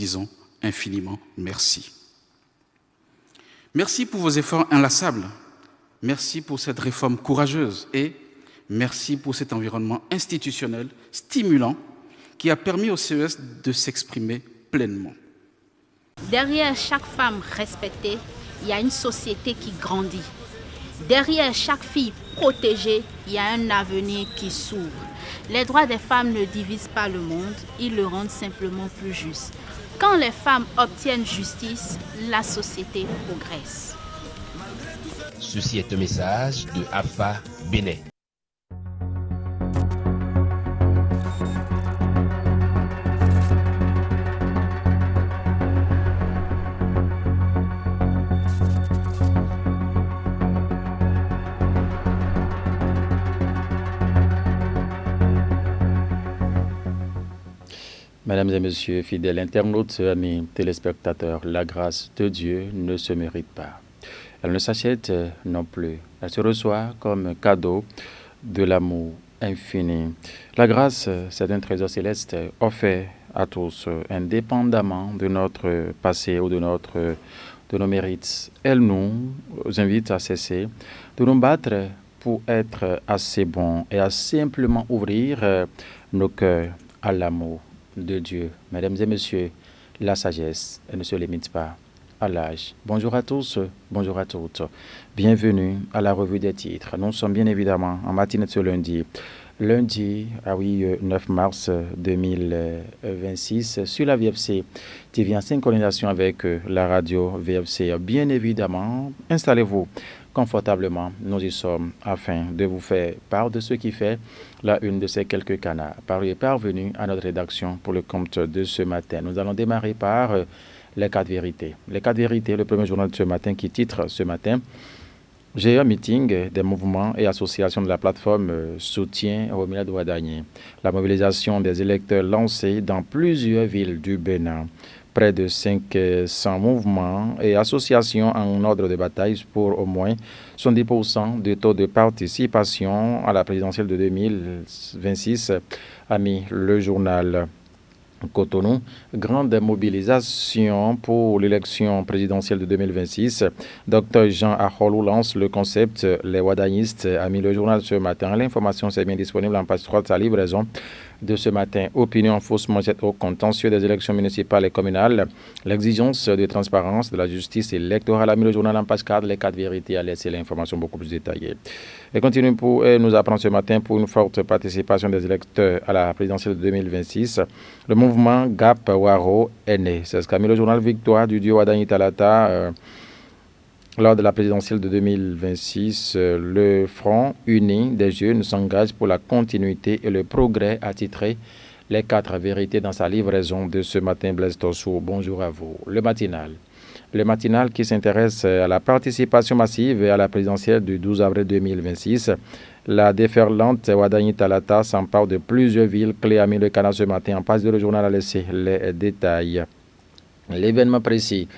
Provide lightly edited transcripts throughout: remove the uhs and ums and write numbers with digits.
disons infiniment merci. Merci pour vos efforts inlassables. Merci pour cette réforme courageuse et merci pour cet environnement institutionnel stimulant qui a permis au CES de s'exprimer pleinement. Derrière chaque femme respectée, il y a une société qui grandit. Derrière chaque fille protégée, il y a un avenir qui s'ouvre. Les droits des femmes ne divisent pas le monde, ils le rendent simplement plus juste. Quand les femmes obtiennent justice, la société progresse. Ceci est un message de AFA Bénin. Mesdames et messieurs, fidèles internautes, amis téléspectateurs, la grâce de Dieu ne se mérite pas. Elle ne s'achète non plus. Elle se reçoit comme cadeau de l'amour infini. La grâce, c'est un trésor céleste offert à tous, indépendamment de notre passé ou de nos mérites. Elle nous invite à cesser de nous battre pour être assez bons et à simplement ouvrir nos cœurs à l'amour de Dieu. Mesdames et messieurs, la sagesse, elle ne se limite pas à l'âge. Bonjour à tous, bonjour à toutes. Bienvenue à la revue des titres. Nous sommes bien évidemment en matinée de ce lundi. Lundi, 9 mars 2026, sur la VFC TV en synchronisation avec la radio VFC. Bien évidemment, installez-vous confortablement. Nous y sommes afin de vous faire part de ce qui fait la une de ces quelques canards. Parvenus à notre rédaction pour le compte de ce matin. Nous allons démarrer par les 4 vérités. Les 4 vérités, le premier journal de ce matin qui titre ce matin: j'ai un meeting des mouvements et associations de la plateforme Soutien au Milad Ouadagny. La mobilisation des électeurs lancée dans plusieurs villes du Bénin. Près de 500 mouvements et associations en ordre de bataille pour au moins 70% de taux de participation à la présidentielle de 2026, a mis le journal Cotonou. Grande mobilisation pour l'élection présidentielle de 2026. Dr Jean Aholou lance le concept Les Ouadagnistes, a mis le journal ce matin. L'information c'est bien disponible en page 3 de sa livraison de ce matin. Opinion faussement jette au contentieux des élections municipales et communales. L'exigence de transparence de la justice électorale, a mis le journal en page 4. Les 4 vérités, a laissé l'information beaucoup plus détaillée. Et continue pour nous apprendre ce matin pour une forte participation des électeurs à la présidentielle de 2026. Le mouvement GAP Waro est né. C'est ce qu'a mis le journal Victoire du dieu Ouadagny Talata. Lors de la présidentielle de 2026, le Front uni des jeunes s'engage pour la continuité et le progrès, a titré les 4 vérités dans sa livraison de ce matin. Blaise Tossou, bonjour à vous. Le matinal qui s'intéresse à la participation massive à la présidentielle du 12 avril 2026. La déferlante Ouadagny Talata s'empare de plusieurs villes clés, a mis le canard ce matin. En page de le journal a laissé les détails. L'événement précis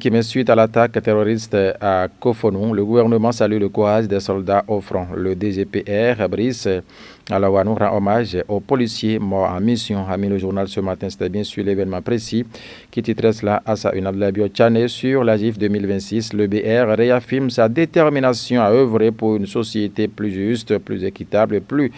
qui met suite à l'attaque terroriste à Kofonou. Le gouvernement salue le courage des soldats au front. Le DGPR, Brice Alawanou, rend hommage aux policiers morts en mission, a mis le journal ce matin. C'était bien sûr l'événement précis qui titrait cela à sa une. Abdoulaye Biotchane sur la GIF 2026. Le BR réaffirme sa détermination à œuvrer pour une société plus juste, plus équitable et plus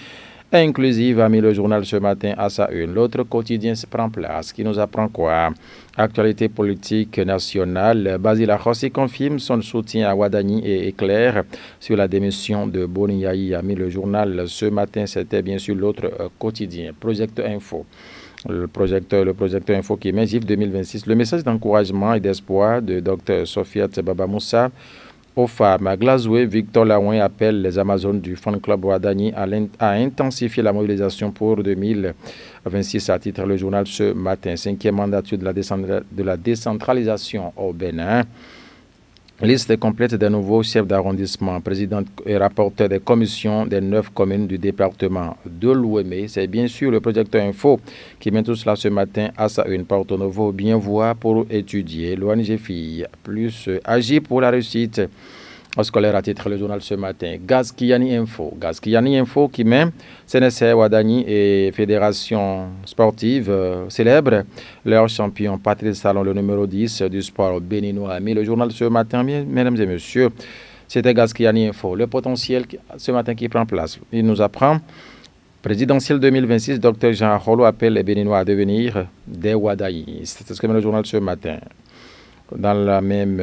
inclusive, a mis le journal ce matin à sa une. L'autre quotidien se prend place, qui nous apprend quoi? Actualité politique nationale. Basile Akhossi confirme son soutien à Ouadagny et éclaire sur la démission de Boni Yayi, a mis le journal ce matin. C'était bien sûr l'autre quotidien. Projecteur Info. Le projecteur Info qui met GIF 2026. Le message d'encouragement et d'espoir de Dr Sofiat Baba Moussa aux femmes. À Glazoué, Victor Laouin appelle les Amazones du Fan Club Ouadagny à intensifier la mobilisation pour 2026, à titre le journal ce matin. 5e mandature de la décentralisation au Bénin. Liste complète des nouveaux chefs d'arrondissement, président et rapporteur des commissions des 9 communes du département de l'Ouémé. C'est bien sûr le projecteur Info qui met tout cela ce matin à sa une. Porto Novo, bien voir pour étudier. L'ONG Filles, plus agir pour la réussite scolaire, à titre le journal ce matin. Gazkiani Info qui met CNSA Ouadani et Fédération sportive célèbre leur champion Patrice Talon, le numéro 10 du sport béninois. Mais le journal ce matin, mesdames et messieurs, c'était Gazkiani Info. Le potentiel ce matin qui prend place. Il nous apprend présidentielle 2026, Dr Jean Rolo appelle les Béninois à devenir des Ouadaïs. C'est ce que met le journal ce matin. Dans le même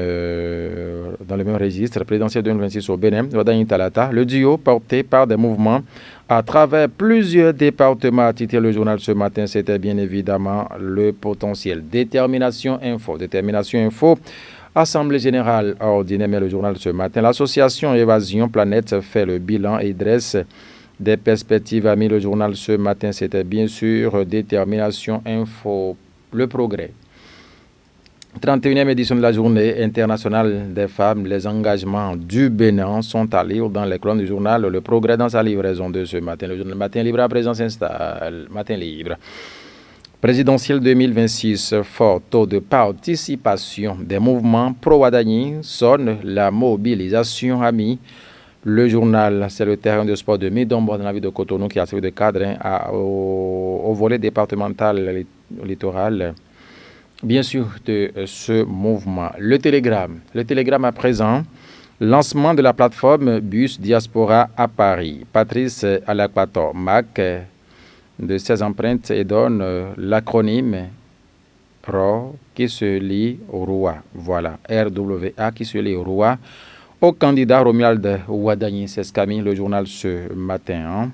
registre, présidentielle 2026 au Bénin, Ouadaï Talata, le duo porté par des mouvements à travers plusieurs départements, a titré le journal ce matin, c'était bien évidemment le potentiel. Détermination Info, Assemblée générale ordinaire, mais le journal ce matin, l'association Évasion Planète fait le bilan et dresse des perspectives, a mis le journal ce matin, c'était bien sûr Détermination Info, le progrès. 31e édition de la Journée internationale des femmes, les engagements du Bénin sont à lire dans les colonnes du journal Le Progrès dans sa livraison de ce matin. Le journal Matin Libre à présent s'installe. Matin Libre. Présidentielle 2026, fort taux de participation des mouvements pro-Ouadani sonne la mobilisation, ami. Le journal, c'est le terrain de sport de Midombo dans la ville de Cotonou qui a servi de cadre au volet départemental littoral. Bien sûr, de ce mouvement. Le Télégramme à présent, lancement de la plateforme Bus Diaspora à Paris. Patrice Alaquator Mac de ses empreintes et donne l'acronyme RO qui se lie au ROA. Voilà, RWA qui se lit au ROA. Au candidat Romuald Ouadani, c'est ce qu'a mis le journal ce matin.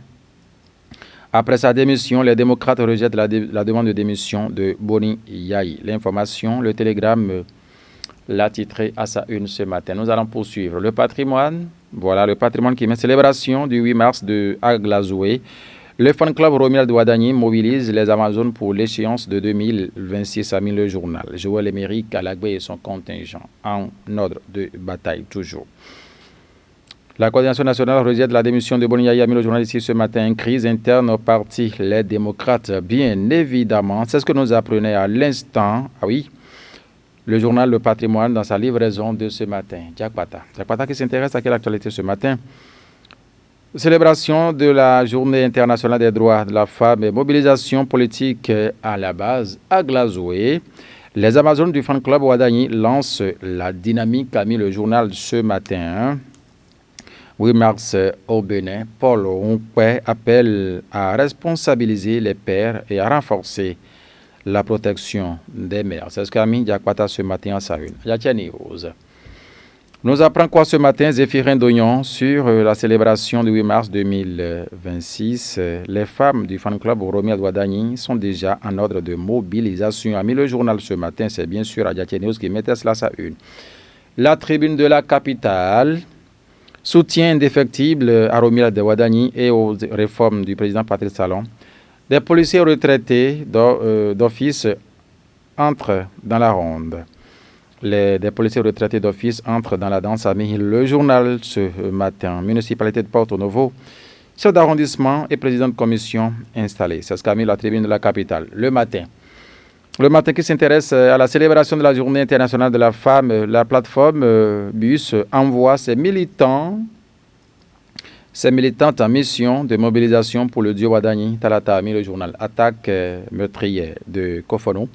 Après sa démission, les démocrates rejettent la demande de démission de Boni Yahi. L'information, le Télégramme l'a titré à sa une ce matin. Nous allons poursuivre. Le patrimoine, voilà le patrimoine qui met célébration du 8 mars de Aglazoué. Le fan club Romuald Ouadani mobilise les Amazones pour l'échéance de 2026, a mis le journal. Joël Emery Kalagbe et son contingent en ordre de bataille toujours. La coordination nationale rejette la démission de Boni Yahi, a mis le journal ici ce matin. Crise interne au parti Les Démocrates, bien évidemment. C'est ce que nous apprenait à l'instant. Ah oui, le journal Le Patrimoine dans sa livraison de ce matin. Jack Pata qui s'intéresse à quelle actualité ce matin? Célébration de la Journée internationale des droits de la femme et mobilisation politique à la base à Glazoué. Les Amazones du fan club Ouadani lancent la dynamique, a mis le journal ce matin. 8 mars au Bénin, Paul Onkwe appelle à responsabiliser les pères et à renforcer la protection des mères. C'est ce qu'a mis Diakwata ce matin à sa une. Yatiani Rose. Nous apprend quoi ce matin, Zéphirin Dognon, sur la célébration du 8 mars 2026. Les femmes du fan club Romuald Ouadani sont déjà en ordre de mobilisation. A mis le journal ce matin, c'est bien sûr Yatiani Rose qui mettait cela à sa une. La tribune de la capitale. Soutien indéfectible à Romuald Ouadani et aux réformes du président Patrice Talon. Des policiers retraités d'office entrent dans la ronde. Des policiers retraités d'office entrent dans la danse, a mis le journal ce matin. Municipalité de Porto Novo, chef d'arrondissement et président de commission installé. C'est ce qu'a mis la tribune de la capitale. Le matin qui s'intéresse à la célébration de la Journée internationale de la femme, la plateforme BUS envoie ses militantes en mission de mobilisation pour le duo Ouadani Talata, a mis le journal. Attaque meurtrière de Kofono.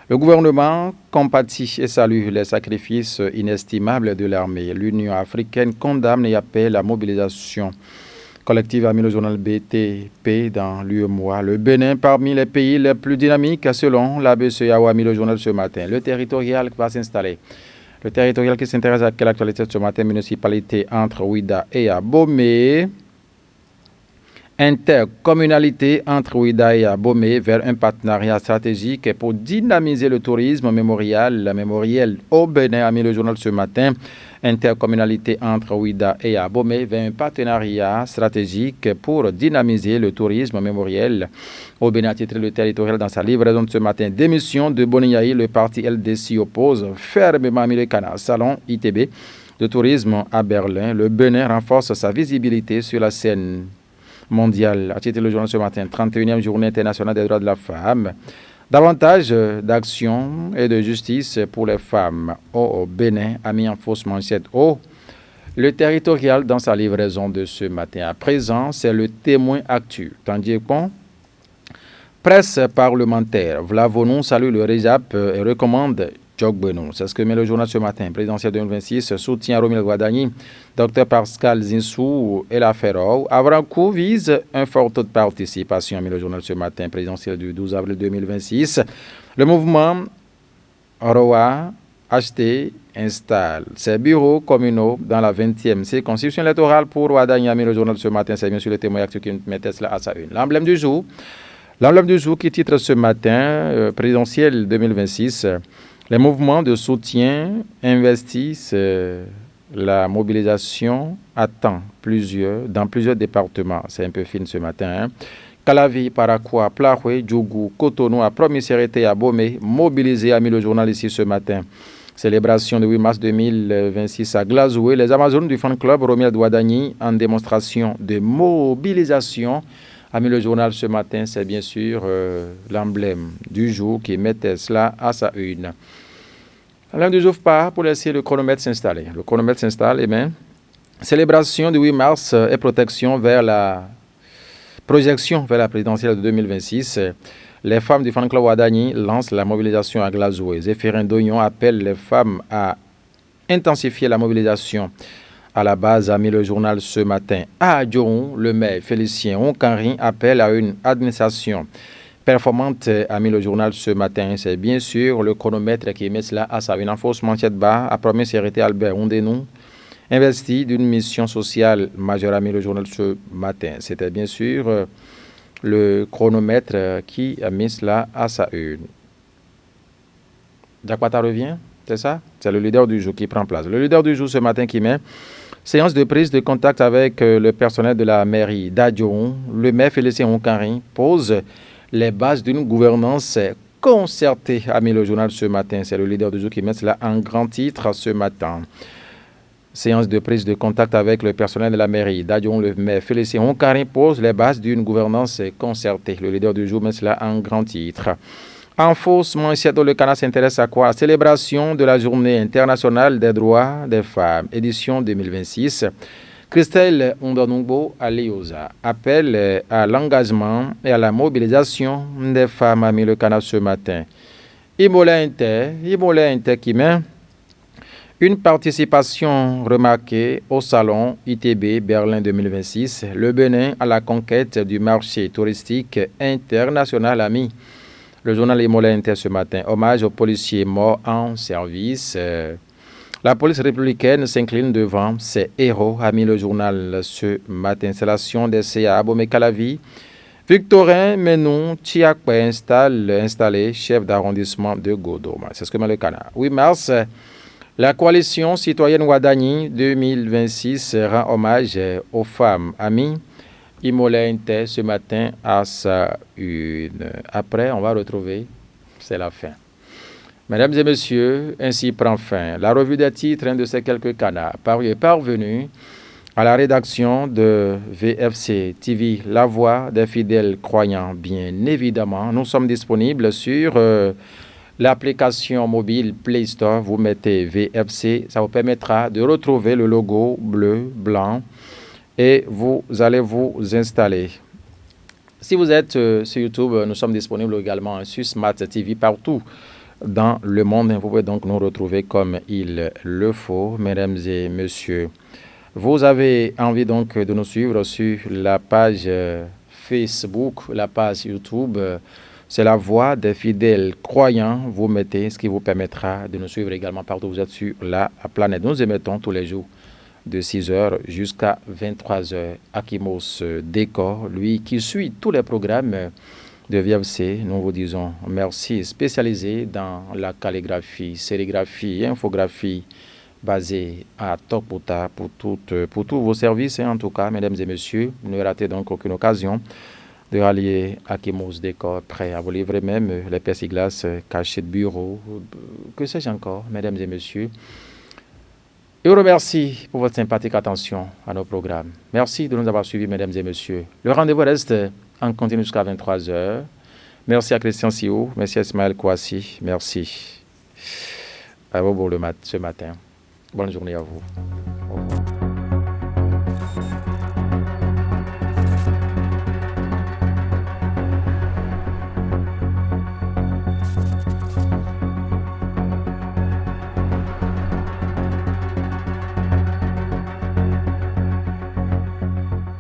Le gouvernement compatit et salue les sacrifices inestimables de l'armée. L'Union africaine condamne et appelle la mobilisation collective, a mis le journal BTP dans l'UEMOA. Le Bénin parmi les pays les plus dynamiques selon la BCEAO, a mis le journal ce matin. Le territorial va s'installer. Le territorial qui s'intéresse à quelle actualité ce matin? Municipalité entre Ouida et Abomey. Intercommunalité entre Ouida et Abomey vers un partenariat stratégique pour dynamiser le tourisme mémoriel au Bénin, a mis le journal ce matin. Intercommunalité entre Ouida et Abomey vers un partenariat stratégique pour dynamiser le tourisme mémoriel au Bénin, a titré le territorial dans sa livraison de ce matin. Démission de Boni Yahi, le parti LDC oppose fermement, a mis le canard. Salon ITB de tourisme à Berlin. Le Bénin renforce sa visibilité sur la scène mondiale, a titré le journal ce matin. 31e journée internationale des droits de la femme. Davantage d'action et de justice pour les femmes au Bénin, a mis en fausse manchette. Le territorial dans sa livraison de ce matin. À présent, c'est le témoin actu. Tandis qu'on presse parlementaire. Vlavonou salue le REJAP et recommande Djogbenou. C'est ce que met le journal ce matin. Présidentiel 2026 soutient Romil Guadagni, Dr Pascal Zinsou et la Ferro. Avrancourt vise un fort taux de participation, met le journal ce matin. Présidentiel du 12 avril 2026. Le mouvement ROA HT installe ses bureaux communaux dans la 20e circonscription électorale pour Guadagni, met le journal ce matin. C'est bien sûr le témoin actu qui mettait cela à sa une. L'emblème du jour qui titre ce matin, présidentiel 2026, les mouvements de soutien investissent la mobilisation à temps dans plusieurs départements. C'est un peu fine ce matin. Calavi, Paracoua, Plahoué, Djougou, Cotonou, à Promisérité, à Bomé, mobilisés, a mis le journal ici ce matin. Célébration du 8 mars 2026 à Glazoué. Les Amazones du fan club Romil Guadagni en démonstration de mobilisation. A mis le journal ce matin, c'est bien sûr l'emblème du jour qui mettait cela à sa une. L'un du jour part pour laisser le chronomètre s'installer. Le chronomètre s'installe, et bien, célébration du 8 mars et projection vers la présidentielle de 2026. Les femmes du fan club Guadagni lancent la mobilisation à Glazoué. Zéphirin Dognon appelle les femmes à intensifier la mobilisation. À la base, a mis le journal ce matin. À Djoron, le maire Félicien Onkanri appelle à une administration performante, a mis le journal ce matin. C'est bien sûr le chronomètre qui met cela à sa une. En fausse manchette bas, a promis Sérité Albert Ondenou, investi d'une mission sociale majeure, a mis le journal ce matin. C'était bien sûr le chronomètre qui a mis cela à sa une. Jakwata revient, c'est ça? C'est le leader du jour qui prend place. Le leader du jour ce matin qui met séance de prise de contact avec le personnel de la mairie d'Adjoron. Le maire Félicien Onkanri pose les bases d'une gouvernance concertée, a mis le journal ce matin. C'est le leader du jour qui met cela en grand titre ce matin. Séance de prise de contact avec le personnel de la mairie d'Adjoron. Le maire Félicien Onkanri pose les bases d'une gouvernance concertée. Le leader du jour met cela en grand titre. En fausse manchette, le Canada s'intéresse à quoi? Célébration de la Journée internationale des droits des femmes, édition 2026. Christelle Ondonungbo Alioza appelle à l'engagement et à la mobilisation des femmes, a mis le Canada ce matin. Imola Inter qui met une participation remarquée au salon ITB Berlin 2026. Le Bénin à la conquête du marché touristique international, a mis le journal Imola Inter ce matin. Hommage aux policiers morts en service. La police républicaine s'incline devant ses héros, a mis le journal ce matin. Installation des CA Abomey Calavi. Victorin Menou Tiakwe installé chef d'arrondissement de Godoma. C'est ce que met le Canada. 8 mars, la coalition citoyenne Guadagni 2026 rend hommage aux femmes. Amis, Imola Inter ce matin à sa une. Après, on va retrouver, c'est la fin. Mesdames et messieurs, ainsi prend fin la revue des titres de ces quelques canards parvenus à la rédaction de VFC TV, la voix des fidèles croyants, bien évidemment. Nous sommes disponibles sur l'application mobile Play Store. Vous mettez VFC, ça vous permettra de retrouver le logo bleu, blanc, et vous allez vous installer. Si vous êtes sur YouTube, nous sommes disponibles également sur Smart TV partout dans le monde. Vous pouvez donc nous retrouver comme il le faut, mesdames et messieurs. Vous avez envie donc de nous suivre sur la page Facebook, la page YouTube. C'est la voix des fidèles croyants. Vous mettez ce qui vous permettra de nous suivre également partout où vous êtes sur la planète. Nous émettons tous les jours de 6h jusqu'à 23h. Akimos Décor, lui qui suit tous les programmes de VFC, nous vous disons merci. Spécialisé dans la calligraphie, sérigraphie, infographie, basée à Tokpota pour tous vos services. Et en tout cas, mesdames et messieurs, ne ratez donc aucune occasion de rallier Akimos Décor, prêt à vous livrer même les plexiglas cachés de bureau, que sais-je encore, mesdames et messieurs. Et vous remercie pour votre sympathique attention à nos programmes. Merci de nous avoir suivis, mesdames et messieurs. Le rendez-vous reste en continu jusqu'à 23h. Merci à Christian Siou, merci à Ismaël Kouassi, merci à vous pour ce matin. Bonne journée à vous.